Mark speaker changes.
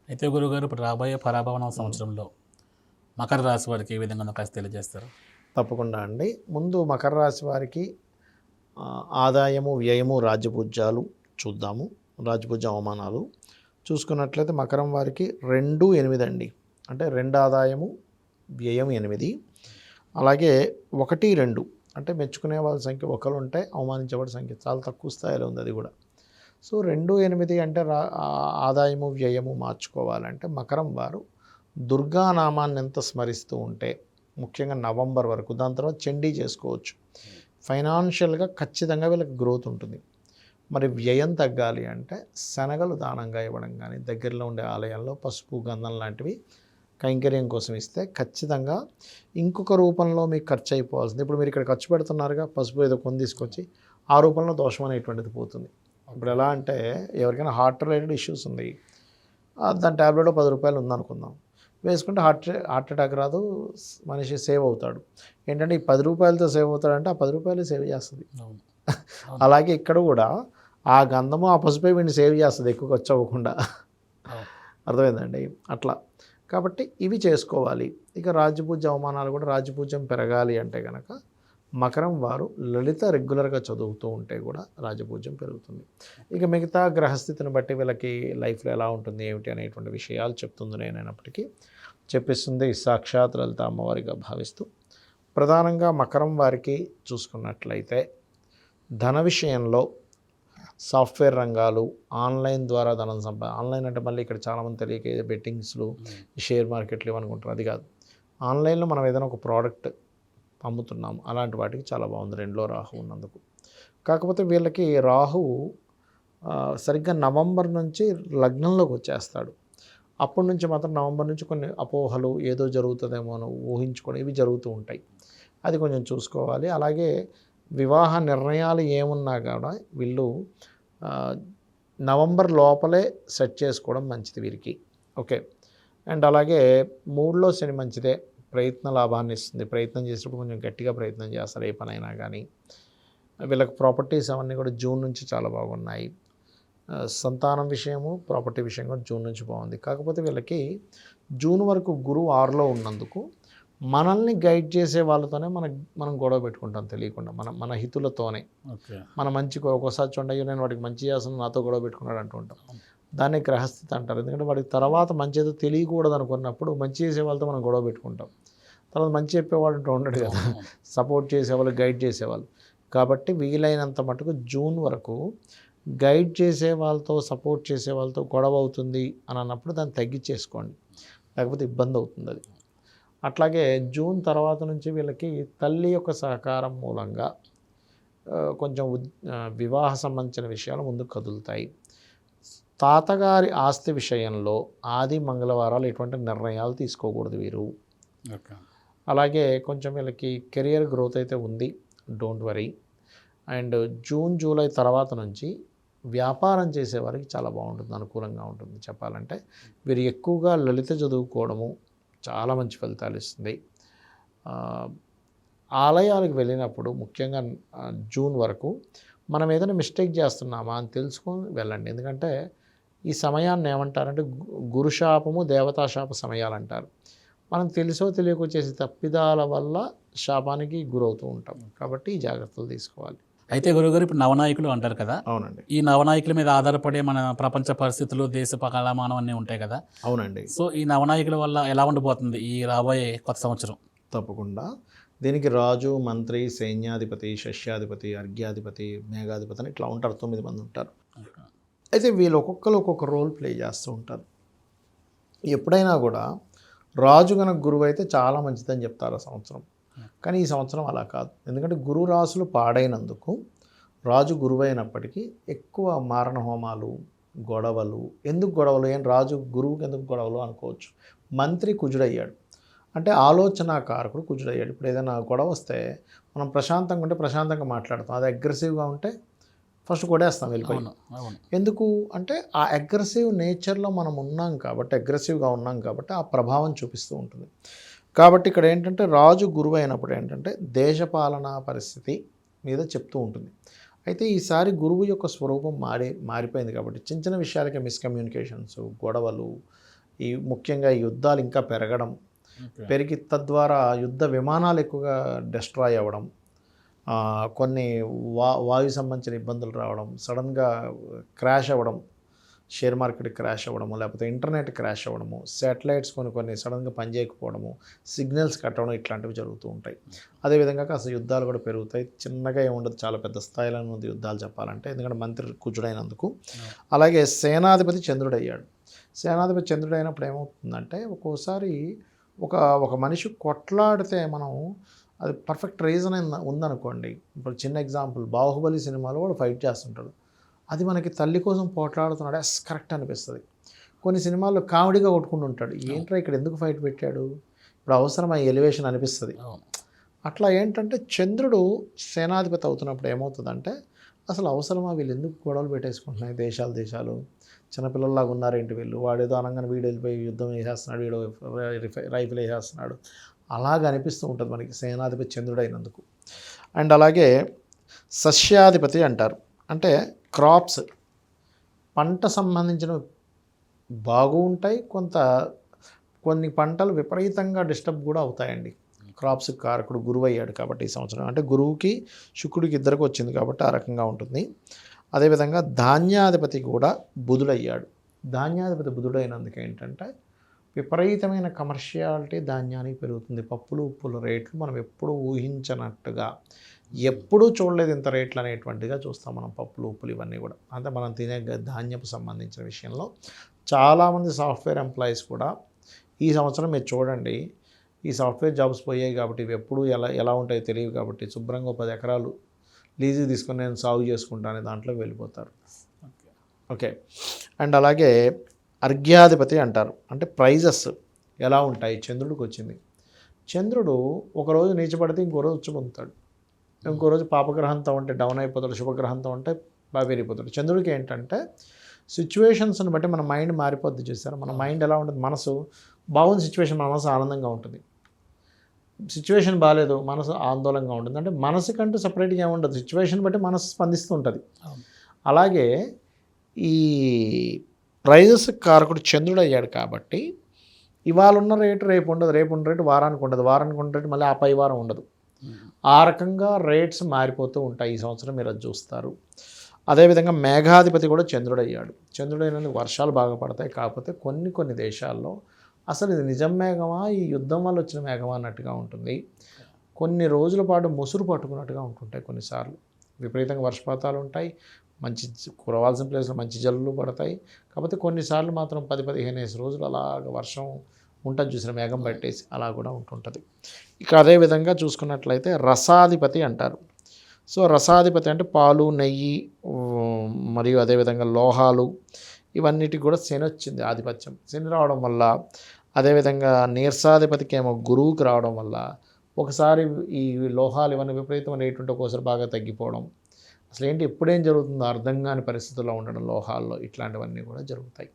Speaker 1: అయితే గురుగారు ఇప్పుడు రాబోయే పరాభవన సంవత్సరంలో మకర రాశి వారికి ఏ విధంగా ఉందో కాస్త తెలియజేస్తారు?
Speaker 2: తప్పకుండా అండి. ముందు మకర రాశి వారికి ఆదాయము, వ్యయము, రాజ్యపూజ్యాలు చూద్దాము. రాజ్యపూజ్య అవమానాలు చూసుకున్నట్లయితే మకరం వారికి 2, 8 అండి. అంటే 2 ఆదాయము, వ్యయం 8. అలాగే 1, 2 అంటే మెచ్చుకునే వాళ్ళ సంఖ్య ఒకరు ఉంటే అవమానించేవాడి సంఖ్య చాలా తక్కువ స్థాయిలో ఉంది అది కూడా. సో 2, 8 అంటే ఆదాయము, వ్యయము మార్చుకోవాలంటే మకరం వారు దుర్గానామాన్ని ఎంత స్మరిస్తూ ఉంటే, ముఖ్యంగా నవంబర్ వరకు, దాని తర్వాత చండీ చేసుకోవచ్చు. ఫైనాన్షియల్గా ఖచ్చితంగా వీళ్ళకి గ్రోత్ ఉంటుంది. మరి వ్యయం తగ్గాలి అంటే శనగలు దానంగా ఇవ్వడం కానీ, దగ్గరలో ఉండే ఆలయాల్లో పసుపు, గంధం లాంటివి కైంకర్యం కోసం ఇస్తే ఖచ్చితంగా ఇంకొక రూపంలో మీకు ఖర్చు అయిపోవాల్సింది. ఇప్పుడు మీరు ఇక్కడ ఖర్చు పెడుతున్నారుగా, పసుపు ఏదో కొని తీసుకొచ్చి ఆ రూపంలో దోషం అనేటువంటిది పోతుంది. ఇప్పుడు ఎలా అంటే ఎవరికైనా హార్ట్ రిలేటెడ్ ఇష్యూస్ ఉంది, దాని ట్యాబ్లెట్ ₹10 ఉందనుకుందాం, వేసుకుంటే హార్ట్ అటాక్ రాదు, మనిషి సేవ్ అవుతాడు. ఏంటంటే ఈ ₹10తో సేవ్ అవుతాడంటే ఆ ₹10 సేవ్ చేస్తుంది. అలాగే ఇక్కడ కూడా ఆ గంధము, ఆ పసుపే వీడిని సేవ్ చేస్తుంది ఎక్కువ ఖర్చు అవ్వకుండా. అర్థమైందండి? అట్లా కాబట్టి ఇవి చేసుకోవాలి. ఇక రాజ్యపూజ్య అవమానాలు కూడా, రాజ్యపూజ్యం పెరగాలి అంటే కనుక మకరం వారు లలిత రెగ్యులర్గా చదువుతూ ఉంటే కూడా రాజపూజ్యం పెరుగుతుంది. ఇక మిగతా గ్రహస్థితిని బట్టి వీళ్ళకి లైఫ్లో ఎలా ఉంటుంది ఏమిటి అనేటువంటి విషయాలు చెప్తుంది నేనైనప్పటికీ, చెప్పిస్తుంది సాక్షాత్ లలిత అమ్మవారిగా భావిస్తూ. ప్రధానంగా మకరం వారికి చూసుకున్నట్లయితే ధన విషయంలో సాఫ్ట్వేర్ రంగాలు, ఆన్లైన్ ద్వారా ధనం ఆన్లైన్ అంటే మళ్ళీ ఇక్కడ చాలామంది తెలియక బెట్టింగ్స్లు, షేర్ మార్కెట్లు ఇవనుకుంటారు. అది కాదు. ఆన్లైన్లో మనం ఏదైనా ఒక ప్రోడక్ట్ అమ్ముతున్నాము, అలాంటి వాటికి చాలా బాగుంది 2లో రాహు ఉన్నందుకు. కాకపోతే వీళ్ళకి రాహువు సరిగ్గా నవంబర్ నుంచి లగ్నంలోకి వచ్చేస్తాడు. అప్పటి నుంచి మాత్రం నవంబర్ నుంచి కొన్ని అపోహలు, ఏదో జరుగుతుందేమో అని ఊహించుకొని ఇవి జరుగుతూ ఉంటాయి. అది కొంచెం చూసుకోవాలి. అలాగే వివాహ నిర్ణయాలు ఏమున్నా కూడా వీళ్ళు నవంబర్ లోపలే సెట్ చేసుకోవడం మంచిది వీరికి. ఓకే. అండ్ అలాగే 3లో శని మంచిదే, ప్రయత్న లాభాన్ని ఇస్తుంది. ప్రయత్నం చేసేటప్పుడు కొంచెం గట్టిగా ప్రయత్నం చేస్తారు ఏ పనైనా కానీ. వీళ్ళకి ప్రాపర్టీస్ అవన్నీ కూడా జూన్ నుంచి చాలా బాగున్నాయి. సంతానం విషయము, ప్రాపర్టీ విషయం కూడా జూన్ నుంచి బాగుంది. కాకపోతే వీళ్ళకి జూన్ వరకు గురువు 6లో ఉన్నందుకు మనల్ని గైడ్ చేసే వాళ్ళతోనే మనం గొడవ పెట్టుకుంటాం తెలియకుండా, మన హితులతోనే. మన మంచి ఒక్కోసారి చూడండి, నేను వాడికి మంచి చేస్తాను నాతో గొడవ పెట్టుకున్నాడు అంటూ ఉంటాం. దాన్ని గ్రహస్థితి అంటారు. ఎందుకంటే వాడికి తర్వాత మంచి ఏదో తెలియకూడదు అనుకున్నప్పుడు మంచి చేసే వాళ్ళతో మనం గొడవ పెట్టుకుంటాం. తర్వాత మంచి చెప్పేవాడు అంటూ ఉండడు కదా, సపోర్ట్ చేసేవాళ్ళు, గైడ్ చేసేవాళ్ళు. కాబట్టి వీలైనంత మటుకు జూన్ వరకు గైడ్ చేసే వాళ్ళతో, సపోర్ట్ చేసే వాళ్ళతో గొడవ అవుతుంది అని అన్నప్పుడు దాన్ని తగ్గించేసుకోండి, లేకపోతే ఇబ్బంది అవుతుంది అది. అట్లాగే జూన్ తర్వాత నుంచి వీళ్ళకి తల్లి యొక్క సహకారం మూలంగా కొంచెం వివాహ సంబంధించిన విషయాలు ముందుకు కదులుతాయి. తాతగారి ఆస్తి విషయంలో ఆది మంగళవారాలు ఎటువంటి నిర్ణయాలు తీసుకోకూడదు వీరు. అలాగే కొంచెం వీళ్ళకి కెరియర్ గ్రోత్ అయితే ఉంది, don't worry. And June, July తర్వాత నుంచి వ్యాపారం చేసేవారికి చాలా బాగుంటుంది, అనుకూలంగా ఉంటుంది. చెప్పాలంటే వీరు ఎక్కువగా లలిత చదువుకోవడము చాలా మంచి ఫలితాలు ఇస్తుంది. ఆలయాలకు వెళ్ళినప్పుడు ముఖ్యంగా జూన్ వరకు మనం ఏదైనా మిస్టేక్ చేస్తున్నామా అని తెలుసుకొని వెళ్ళండి. ఎందుకంటే ఈ సమయాన్ని ఏమంటారంటే గురుశాపము, దేవతాశాప సమయాలు అంటారు. మనం తెలుసో తెలియకో చేసే తప్పిదాల వల్ల శాపానికి గురవుతూ ఉంటాం. కాబట్టి ఈ జాగ్రత్తలు తీసుకోవాలి.
Speaker 1: అయితే గురుగారు ఇప్పుడు నవనాయకులు అంటారు కదా.
Speaker 2: అవునండి.
Speaker 1: ఈ నవనాయకుల మీద ఆధారపడే మన ప్రపంచ పరిస్థితులు, దేశ కాలమానం అన్నీ ఉంటాయి కదా.
Speaker 2: అవునండి.
Speaker 1: సో ఈ నవనాయకుల వల్ల ఎలా ఉండిపోతుంది ఈ రాబోయే కొత్త సంవత్సరం?
Speaker 2: తప్పకుండా దీనికి రాజు, మంత్రి, సైన్యాధిపతి, శస్యాధిపతి, అర్ఘ్యాధిపతి, మేఘాధిపతి అని ఇట్లా ఉంటారు. 9 మంది ఉంటారు. అయితే వీళ్ళు ఒక్కొక్కరు ఒక్కొక్క రోల్ ప్లే చేస్తూ ఉంటారు. ఎప్పుడైనా కూడా రాజు కనుక గురువు అయితే చాలా మంచిదని చెప్తారు ఆ సంవత్సరం. కానీ ఈ సంవత్సరం అలా కాదు. ఎందుకంటే గురు రాసులు పాడైనందుకు రాజు గురువు అయినప్పటికీ ఎక్కువ మారణ హోమాలు, గొడవలు. ఎందుకు గొడవలు? రాజు గురువుకి ఎందుకు గొడవలు అనుకోవచ్చు. మంత్రి కుజుడయ్యాడు అంటే ఆలోచనాకారకుడు కుజుడయ్యాడు. ఇప్పుడు ఏదైనా గొడవ వస్తే మనం ప్రశాంతంగా ఉంటే ప్రశాంతంగా మాట్లాడతాం, అది అగ్రెసివ్గా ఉంటే ఫస్ట్ కొడేస్తాం వెళ్ళిపోయి. ఎందుకు అంటే ఆ అగ్రెసివ్ నేచర్లో మనం ఉన్నాం కాబట్టి, అగ్రెసివ్గా ఉన్నాం కాబట్టి ఆ ప్రభావం చూపిస్తూ ఉంటుంది. కాబట్టి ఇక్కడ ఏంటంటే రాజు గురువు అయినప్పుడు ఏంటంటే దేశపాలనా పరిస్థితి మీద చెప్తూ ఉంటుంది. అయితే ఈసారి గురువు యొక్క స్వరూపం మారిపోయింది కాబట్టి చిన్న చిన్న విషయాలకి మిస్కమ్యూనికేషన్స్, గొడవలు, ఈ ముఖ్యంగా ఈ యుద్ధాలు ఇంకా పెరగడం,
Speaker 1: ఓకే.
Speaker 2: పెరిగి తద్వారా యుద్ధ విమానాలు ఎక్కువగా డెస్ట్రాయ్ అవ్వడం, కొన్ని వాయు సంబంధించిన ఇబ్బందులు రావడం, సడన్గా క్రాష్ అవ్వడం, షేర్ మార్కెట్ క్రాష్ అవ్వడము, లేకపోతే ఇంటర్నెట్ క్రాష్ అవ్వడము, శాటిలైట్స్ కొన్ని సడన్గా పనిచేయకపోవడము, సిగ్నల్స్ కట్ అవ్వడం ఇట్లాంటివి జరుగుతూ ఉంటాయి. అదేవిధంగా కాస్త యుద్ధాలు కూడా పెరుగుతాయి. చిన్నగా ఏముండదు, చాలా పెద్ద స్థాయిలో ఉంది యుద్ధాలు చెప్పాలంటే, ఎందుకంటే మంత్రి కుజుడైనందుకు. అలాగే సేనాధిపతి చంద్రుడయ్యాడు. సేనాధిపతి చంద్రుడైనప్పుడు ఏమవుతుందంటే ఒక్కోసారి ఒక మనిషి కొట్లాడితే మనం అది పర్ఫెక్ట్ రీజన్ ఉందనుకోండి. ఇప్పుడు చిన్న ఎగ్జాంపుల్, బాహుబలి సినిమాలో వాడు ఫైట్ చేస్తుంటాడు, అది మనకి తల్లి కోసం పోట్లాడుతున్నాడు కరెక్ట్ అనిపిస్తుంది. కొన్ని సినిమాల్లో కామెడీగా కొట్టుకుంటూ ఉంటాడు, ఏంట్రా ఇక్కడ ఎందుకు ఫైట్ పెట్టాడు, ఇప్పుడు అవసరమా ఎలివేషన్ అనిపిస్తుంది. అట్లా ఏంటంటే చంద్రుడు సేనాధిపతి అవుతున్నప్పుడు ఏమవుతుందంటే అసలు అవసరమా, వీళ్ళు ఎందుకు గొడవలు పెట్టేసుకుంటున్నాయి దేశాలు చిన్నపిల్లల్లాగా ఉన్నారేంటి వీళ్ళు, వాడు ఏదో అనగానే వీడు వెళ్ళిపోయి యుద్ధం వేసేస్తున్నాడు, వీడు రైఫిల్ వేసేస్తున్నాడు, అలాగ అనిపిస్తూ ఉంటుంది మనకి సేనాధిపతి చంద్రుడైనందుకు. అండ్ అలాగే సస్యాధిపతి అంటారు, అంటే క్రాప్స్, పంట సంబంధించిన బాగు ఉంటాయి, కొన్ని పంటలు విపరీతంగా డిస్టర్బ్ కూడా అవుతాయండి. క్రాప్స్ కారకుడు గురువు అయ్యాడు కాబట్టి ఈ సంవత్సరం, అంటే గురువుకి శుక్రుడికి ఇద్దరికి వచ్చింది కాబట్టి ఆ రకంగా ఉంటుంది. అదేవిధంగా ధాన్యాధిపతి కూడా బుధుడయ్యాడు. ధాన్యాధిపతి బుధుడైనందుకు ఏంటంటే విపరీతమైన కమర్షియాలిటీ ధాన్యానికి పెరుగుతుంది. పప్పులు ఉప్పుల రేట్లు మనం ఎప్పుడూ ఊహించనట్టుగా, ఎప్పుడూ చూడలేదు ఇంత రేట్లు అనేటువంటిగా చూస్తాం మనం, పప్పులు ఉప్పులు ఇవన్నీ కూడా. అంటే మనం తినే ధాన్యపు సంబంధించిన విషయంలో చాలామంది సాఫ్ట్వేర్ ఎంప్లాయీస్ కూడా ఈ సంవత్సరం మీరు చూడండి, ఈ సాఫ్ట్వేర్ జాబ్స్ పోయాయి కాబట్టి ఇవి ఎప్పుడు ఎలా ఉంటాయో తెలియదు కాబట్టి శుభ్రంగా 10 ఎకరాలు లీజు తీసుకొని నేను సాగు చేసుకుంటానే దాంట్లోకి వెళ్ళిపోతారు. ఓకే. అండ్ అలాగే అర్ఘ్యాధిపతి అంటారు, అంటే ప్రైజెస్ ఎలా ఉంటాయి చంద్రుడికి వచ్చింది. చంద్రుడు ఒకరోజు నీచపడితే ఇంకో రోజు ఉచ్చు పొందుతాడు, ఇంకో రోజు పాపగ్రహంతో ఉంటే డౌన్ అయిపోతాడు, శుభగ్రహంతో ఉంటే బాగా పెరిగిపోతాడు. చంద్రుడికి ఏంటంటే సిచ్యువేషన్స్ని బట్టి మన మైండ్ మారిపోద్ది. చూసారు, మన మైండ్ ఎలా ఉంటుంది, మనసు బాగుంది సిచ్యువేషన్, మన మనసు ఆనందంగా ఉంటుంది, సిచ్యువేషన్ బాగాలేదు మనసు ఆందోళనగా ఉంటుంది. అంటే మనసు కంటూ సపరేట్గా ఏముండదు, సిచ్యువేషన్ బట్టి మనసు స్పందిస్తూ ఉంటుంది. అలాగే ఈ ప్రైజెస్ కారకుడు చంద్రుడు అయ్యాడు కాబట్టి ఇవాళ ఉన్న రేటు రేపు ఉండదు, రేపు ఉన్న రేటు వారానికి ఉండదు, వారానికి ఉన్న రేటు మళ్ళీ ఆ పై వారం ఉండదు. ఆ రకంగా రేట్స్ మారిపోతూ ఉంటాయి. ఈ సంవత్సరం మీరు అది చూస్తారు. అదేవిధంగా మేఘాధిపతి కూడా చంద్రుడు అయ్యాడు. చంద్రుడు అయినందుకు వర్షాలు బాగా పడతాయి. కాకపోతే కొన్ని దేశాల్లో అసలు ఇది నిజం మేఘమా, ఈ యుద్ధం వల్ల వచ్చిన మేఘమా అన్నట్టుగా ఉంటుంది. కొన్ని రోజుల పాటు ముసురు పట్టుకున్నట్టుగా ఉంటుంటాయి. కొన్నిసార్లు విపరీతంగా వర్షపాతాలు ఉంటాయి, మంచి కురవాల్సిన ప్లేస్లో మంచి జల్లులు పడతాయి. కాకపోతే కొన్నిసార్లు మాత్రం 10-15 రోజులు అలాగ వర్షం ఉంటుంది, చూసిన మేఘం పెట్టేసి అలా కూడా ఉంటుంటుంది. ఇక అదేవిధంగా చూసుకున్నట్లయితే రసాధిపతి అంటారు. సో రసాధిపతి అంటే పాలు, నెయ్యి మరియు అదేవిధంగా లోహాలు, ఇవన్నిటికి కూడా శని వచ్చింది ఆధిపత్యం. శని రావడం వల్ల, అదేవిధంగా నీరసాధిపతికి ఏమో గురువుకి రావడం వల్ల ఒకసారి ఈ లోహాలు ఇవన్నీ విపరీతమైన రేటు ఉంటే ఒకసారి బాగా తగ్గిపోవడం, అసలు ఏంటి ఎప్పుడేం జరుగుతుందో అర్థం కాని పరిస్థితుల్లో ఉండడం లోహాల్లో, ఇట్లాంటివన్నీ కూడా జరుగుతాయి.